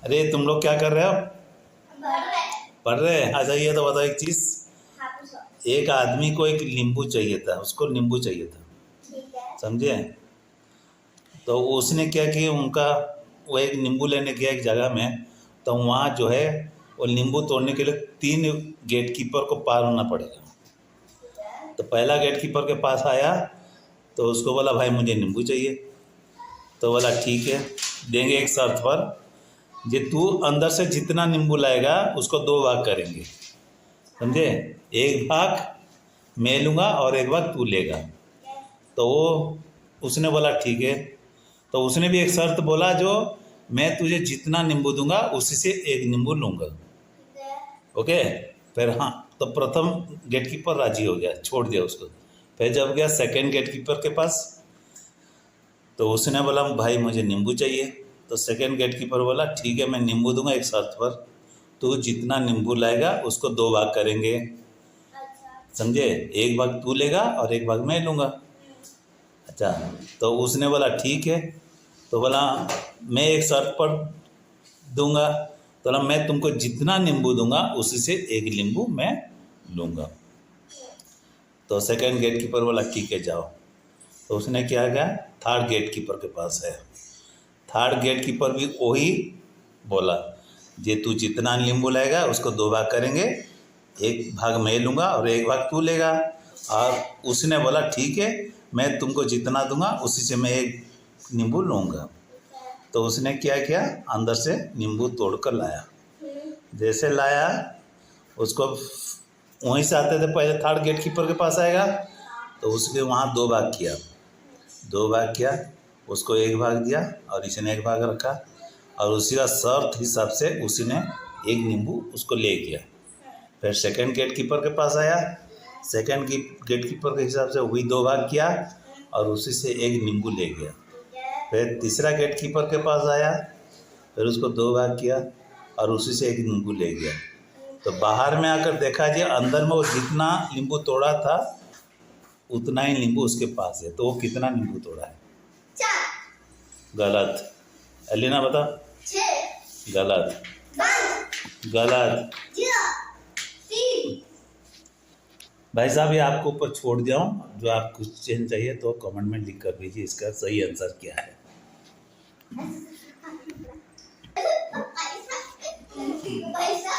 अरे तुम लोग क्या कर रहे हो? पढ़ रहे हैं। अच्छा ये तो बताओ एक चीज, एक आदमी को एक नींबू चाहिए था, उसको नींबू चाहिए था, समझे? तो उसने क्या किया, उनका वो एक नींबू लेने गया एक जगह में, तो वहाँ जो है वो नींबू तोड़ने के लिए 3 गेट कीपर को पार होना पड़ेगा। तो पहला गेट कीपर के पास आया तो उसको बोला भाई मुझे नींबू चाहिए। तो बोला ठीक है, देंगे एक शर्त पर, जे तू अंदर से जितना नींबू लाएगा उसको 2 भाग करेंगे, समझे? एक भाग मैं लूँगा और एक भाग तू लेगा। तो वो उसने बोला ठीक है। तो उसने भी एक शर्त बोला, जो मैं तुझे जितना नींबू दूंगा उसी से एक नींबू लूँगा। ओके। फिर हाँ, तो प्रथम गेट कीपर राजी हो गया, छोड़ दिया उसको। फिर जब गया सेकंड गेट कीपर के पास, तो उसने बोला भाई मुझे नींबू चाहिए। तो सेकंड गेट कीपर बोला ठीक है मैं नींबू दूंगा एक शर्त पर, तू जितना नींबू लाएगा उसको 2 भाग करेंगे, समझे? एक भाग तू लेगा और एक भाग मैं लूँगा। अच्छा, तो उसने बोला ठीक है। तो बोला मैं एक शर्त पर दूंगा, तो बोला मैं तुमको जितना नींबू दूंगा उसी से एक नींबू मैं लूँगा। तो सेकंड गेट कीपर बोला ठीक है जाओ। तो उसने क्या किया, थर्ड गेट कीपर के पास है। थर्ड गेट कीपर भी वही बोला, जे तू जितना नींबू लाएगा उसको 2 भाग करेंगे, एक भाग मैं लूँगा और एक भाग तू लेगा। और उसने बोला ठीक है मैं तुमको जितना दूंगा उसी से मैं एक नींबू लूँगा। तो उसने क्या किया, अंदर से नींबू तोड़ कर लाया। जैसे लाया, उसको वहीं से आते थे पहले थर्ड गेट कीपर के पास आएगा, तो उसके वहाँ 2 भाग किया, 2 भाग किया, उसको एक भाग दिया और इसने एक भाग रखा, और उसी का शर्त हिसाब से उसी ने एक नींबू उसको ले गया। फिर सेकंड गेट कीपर के पास आया, सेकंड गेट कीपर के हिसाब से वही 2 भाग किया और उसी से एक नींबू ले गया। फिर तीसरा गेट कीपर के पास आया, फिर उसको 2 भाग किया और उसी से एक नींबू ले गया। तो बाहर में आकर देखा जी अंदर में वो जितना नींबू तोड़ा था उतना ही नींबू उसके पास है। तो वो कितना नींबू तोड़ा है? 4। गलत। एलिना बता। 6। गलत। 5। गलत। 3। भाई साहब ये आपको ऊपर छोड़ दिया हूँ, जो आपको क्वेश्चन चाहिए तो कमेंट में लिख कर दीजिए इसका सही आंसर क्या है। पैसा